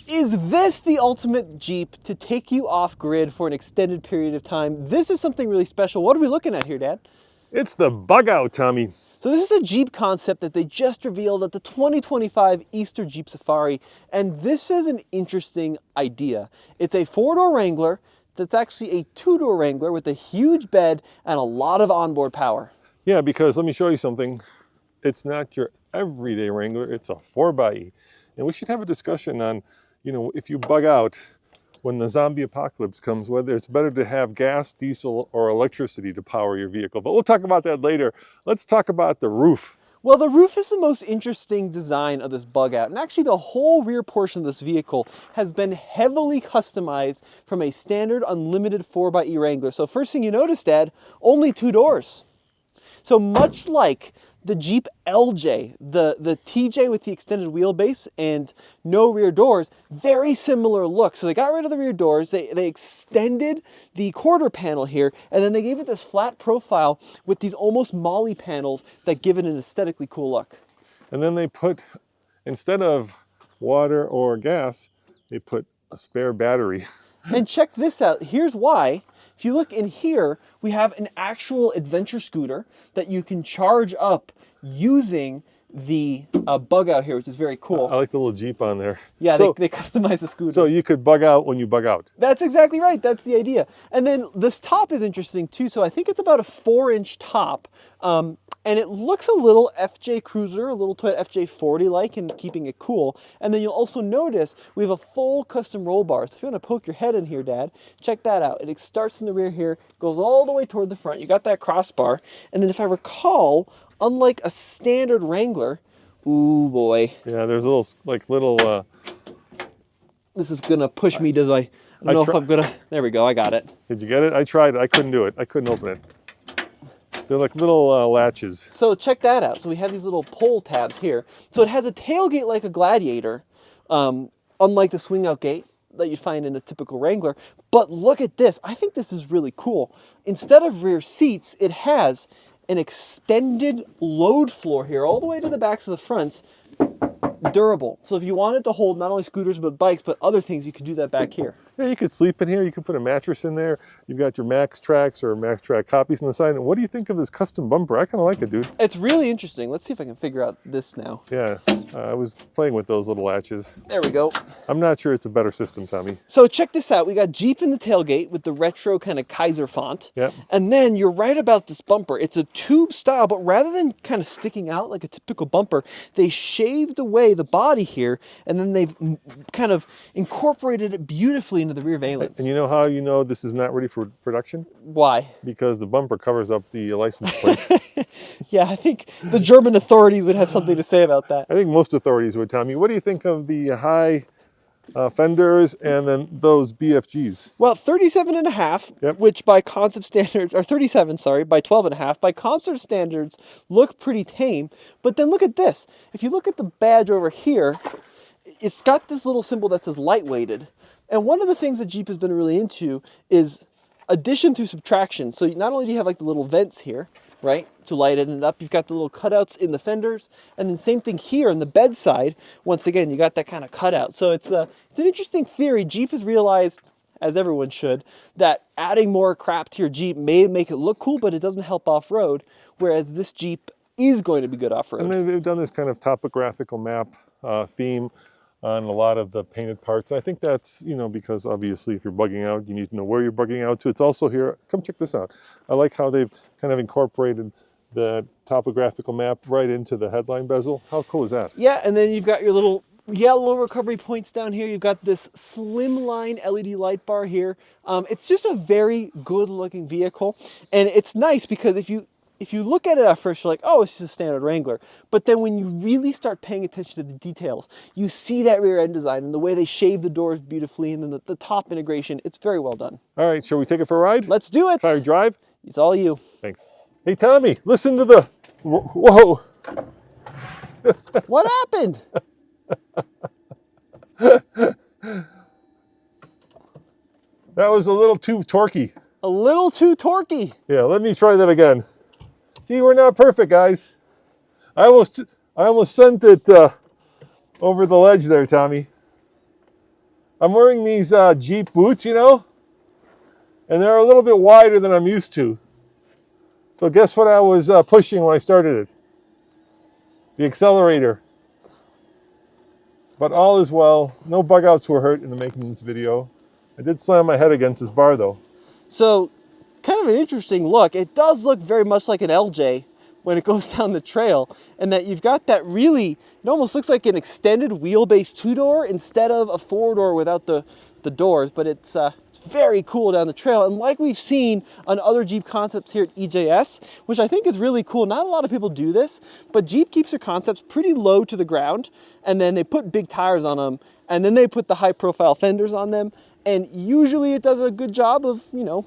Is this the ultimate Jeep to take you off grid for an extended period of time? This is something really special. What are we looking at here, Dad? It's the Bugout, Tommy. So this is a Jeep concept that they just revealed at the 2025 Easter Jeep Safari, and this is an interesting idea. It's a four-door Wrangler that's actually a two-door Wrangler with a huge bed and a lot of onboard power. Yeah, because let me show you something. It's not your everyday Wrangler, it's a 4xe. And we should have a discussion on, you know, if you bug out when the zombie apocalypse comes, whether it's better to have gas, diesel, or electricity to power your vehicle. But we'll talk about that later. Let's talk about the roof. Well, the roof is the most interesting design of this Bugout, and actually the whole rear portion of this vehicle has been heavily customized from a standard unlimited 4xe Wrangler. So first thing you notice, Dad, only two doors. So much like the Jeep LJ, the TJ with the extended wheelbase and no rear doors, very similar look. So they got rid of the rear doors, they extended the quarter panel here, and then they gave it this flat profile with these almost molly panels that give it an aesthetically cool look. And then they put, instead of water or gas, they put a spare battery. And check this out, here's why. If you look in here, we have an actual adventure scooter that you can charge up using the Bugout here, which is very cool. I like the little Jeep on there. Yeah, so, they customize the scooter. So you could bug out when you bug out. That's exactly right. That's the idea. And then this top is interesting too. So I think it's about a 4-inch top. And it looks a little FJ Cruiser, a little Toyota FJ40-like, and keeping it cool. And then you'll also notice we have a full custom roll bar. So if you want to poke your head in here, Dad, check that out. It starts in the rear here, goes all the way toward the front. You got that crossbar. And then if I recall, unlike a standard Wrangler, ooh boy. Yeah, there's little This is gonna push me to the, I don't know if I'm gonna, there we go, I got it. Did you get it? I tried it, I couldn't do it. I couldn't open it. They're like little latches. So check that out. So we have these little pull tabs here. So it has a tailgate like a Gladiator, unlike the swing out gate that you'd find in a typical Wrangler. But look at this. I think this is really cool. Instead of rear seats, it has an extended load floor here all the way to the backs of the fronts. Durable. So if you wanted to hold not only scooters but bikes but other things, you could do that back here. Yeah, you could sleep in here. You could put a mattress in there. You've got your Max Tracks or Max Track copies on the side. And what do you think of this custom bumper? I kind of like it, dude. It's really interesting. Let's see if I can figure out this now. Yeah, I was playing with those little latches. There we go. I'm not sure it's a better system, Tommy. So check this out. We got Jeep in the tailgate with the retro kind of Kaiser font. Yep. And then you're right about this bumper. It's a tube style, but rather than kind of sticking out like a typical bumper, they shaved away the body here, and then they've kind of incorporated it beautifully into the rear valence. And you know how you know this is not ready for production? Why? Because the bumper covers up the license plate. Yeah, I think the German authorities would have something to say about that. I think most authorities would, Tommy. What do you think of the high fenders and then those BFGs? Well, 37 and a half, Yep. which by concept standards, or 37, sorry, by 12 and a half, by concept standards look pretty tame. But then look at this. If you look at the badge over here, it's got this little symbol that says lightweighted. And one of the things that Jeep has been really into is addition through subtraction. So not only do you have like the little vents here, right, to lighten it up, you've got the little cutouts in the fenders, and then same thing here on the bedside. Once again, you got that kind of cutout. So it's an interesting theory. Jeep has realized, as everyone should, that adding more crap to your Jeep may make it look cool, but it doesn't help off-road, whereas this Jeep is going to be good off-road. And they've done this kind of topographical map theme on a lot of the painted parts. I think that's, you know, because obviously if you're bugging out, you need to know where you're bugging out to. It's also here, come check this out. I like how they've kind of incorporated the topographical map right into the headline bezel. How cool is that? Yeah, and then you've got your little yellow recovery points down here. You've got this slimline LED light bar here. It's just a very good looking vehicle. And it's nice because if you look at it at first, you're like, oh, it's just a standard Wrangler. But then when you really start paying attention to the details, you see that rear end design and the way they shave the doors beautifully, and then the top integration. It's very well done. All right, shall we take it for a ride? Let's do it. Try to drive? It's all you. Thanks. Hey, Tommy, listen to the, whoa. What happened? That was a little too torquey. A little too torquey. Yeah, let me try that again. See, we're not perfect, guys. I almost sent it over the ledge there, Tommy. I'm wearing these Jeep boots, you know, and they're a little bit wider than I'm used to. So guess what I was pushing when I started it? The accelerator. But all is well. No bug outs were hurt in the making of this video. I did slam my head against this bar though. So, kind of an interesting look. It does look very much like an LJ when it goes down the trail, and that you've got that really, it almost looks like an extended wheelbase two-door instead of a four-door without the doors, but it's very cool down the trail. And like we've seen on other Jeep concepts here at EJS, which I think is really cool. Not a lot of people do this, but Jeep keeps their concepts pretty low to the ground, and then they put big tires on them, and then they put the high-profile fenders on them, and usually it does a good job of, you know,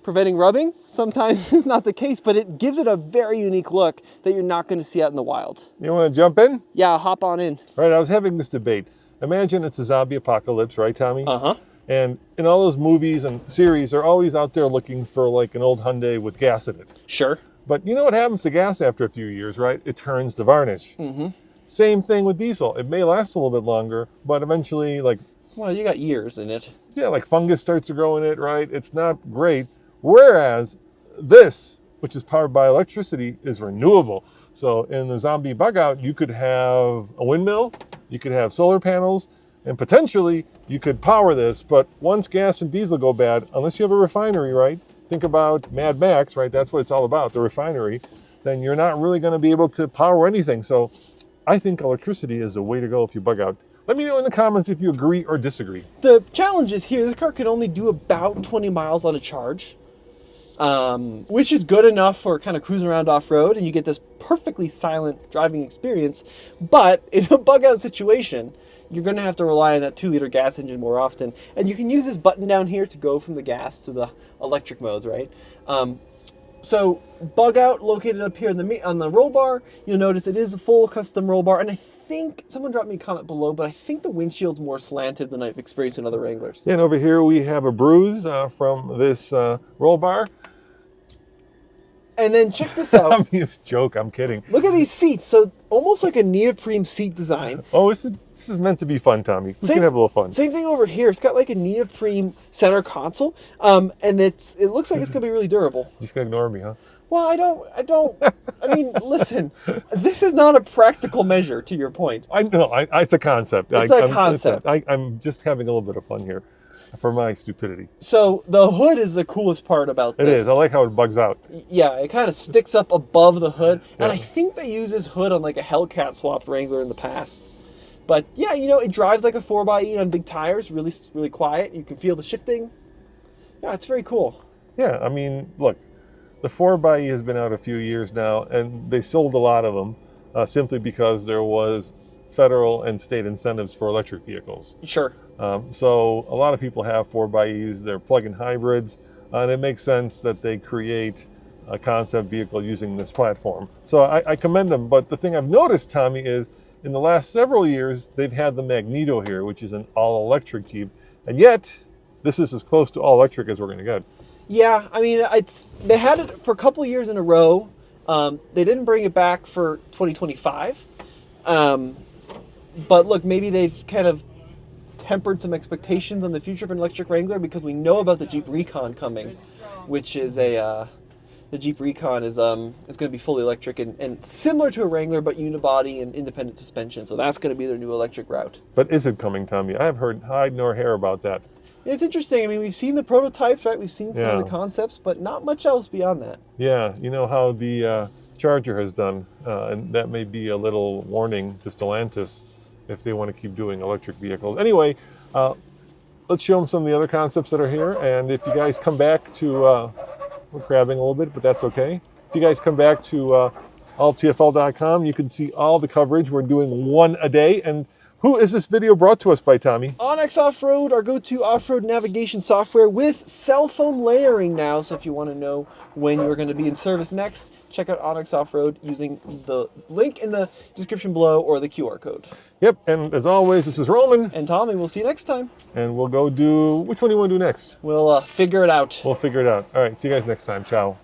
preventing rubbing. Sometimes it's not the case, but it gives it a very unique look that you're not going to see out in the wild. You want to jump in? Yeah, I'll hop on in. Right, I was having this debate. Imagine it's a zombie apocalypse, right, Tommy? Uh-huh. And in all those movies and series, they're always out there looking for like an old Hyundai with gas in it. Sure. But you know what happens to gas after a few years, right? It turns to varnish. Mm-hmm. Same thing with diesel. It may last a little bit longer, but eventually, like... Well, you got years in it. Yeah, like fungus starts to grow in it, right? It's not great. Whereas this, which is powered by electricity, is renewable. So in the zombie bug out, you could have a windmill, you could have solar panels, and potentially you could power this. But once gas and diesel go bad, unless you have a refinery, right? Think about Mad Max, right? That's what it's all about, the refinery. Then you're not really going to be able to power anything. So I think electricity is the way to go if you bug out. Let me know in the comments if you agree or disagree. The challenge is here, this car can only do about 20 miles on a charge, which is good enough for kind of cruising around off-road, and you get this perfectly silent driving experience. But in a bug-out situation, you're going to have to rely on that 2-liter gas engine more often. And you can use this button down here to go from the gas to the electric modes, right? So bug out located up here on the roll bar. You'll notice it is a full custom roll bar, and I think someone dropped me a comment below, but I think the windshield's more slanted than I've experienced in other Wranglers. Yeah, and over here we have a bruise from this roll bar. And then check this out. I mean, it's a joke. I'm kidding. Look at these seats. So almost like a neoprene seat design. Oh, this is meant to be fun, Tommy. We can have a little fun. Same thing over here. It's got like a neoprene center console, and it looks like it's gonna be really durable. Just gonna ignore me, huh? Well, I don't. I mean, listen, this is not a practical measure. To your point, I know. It's a concept. It's a concept. I'm just having a little bit of fun here, for my stupidity. So the hood is the coolest part about this. It is. I like how it bugs out. Yeah, it kind of sticks up above the hood, Yeah. and I think they use this hood on like a Hellcat swapped Wrangler in the past. But yeah, you know, it drives like a 4xe on big tires, really, really quiet. You can feel the shifting. Yeah, it's very cool. Yeah, I mean, look, the 4xe has been out a few years now, and they sold a lot of them simply because there was federal and state incentives for electric vehicles. Sure. So a lot of people have 4xes, they're plug-in hybrids, and it makes sense that they create a concept vehicle using this platform. So I commend them, but the thing I've noticed, Tommy, is in the last several years, they've had the Magneto here, which is an all-electric Jeep, and yet this is as close to all-electric as we're going to get. Yeah, I mean, they had it for a couple of years in a row. They didn't bring it back for 2025. But look, maybe they've kind of tempered some expectations on the future of an electric Wrangler, because we know about the Jeep Recon coming, which is the Jeep Recon is going to be fully electric and similar to a Wrangler, but unibody and independent suspension. So that's going to be their new electric route. But is it coming, Tommy? I have heard hide nor hair about that. It's interesting. I mean, we've seen the prototypes, right? We've seen some of the concepts, but not much else beyond that. Yeah, you know how the Charger has done, and that may be a little warning to Stellantis if they want to keep doing electric vehicles. Anyway, let's show them some of the other concepts that are here, and if you guys come back to, we're crabbing a little bit, but that's okay. If you guys come back to alltfl.com, you can see all the coverage. We're doing one a day, and who is this video brought to us by, Tommy? Onyx Off-Road, our go-to off-road navigation software with cell phone layering now. So if you want to know when you're going to be in service next, check out Onyx Off-Road using the link in the description below or the QR code. Yep, and as always, this is Roman. And Tommy, we'll see you next time. And we'll go do, which one do you want to do next? We'll figure it out. We'll figure it out. All right, see you guys next time. Ciao.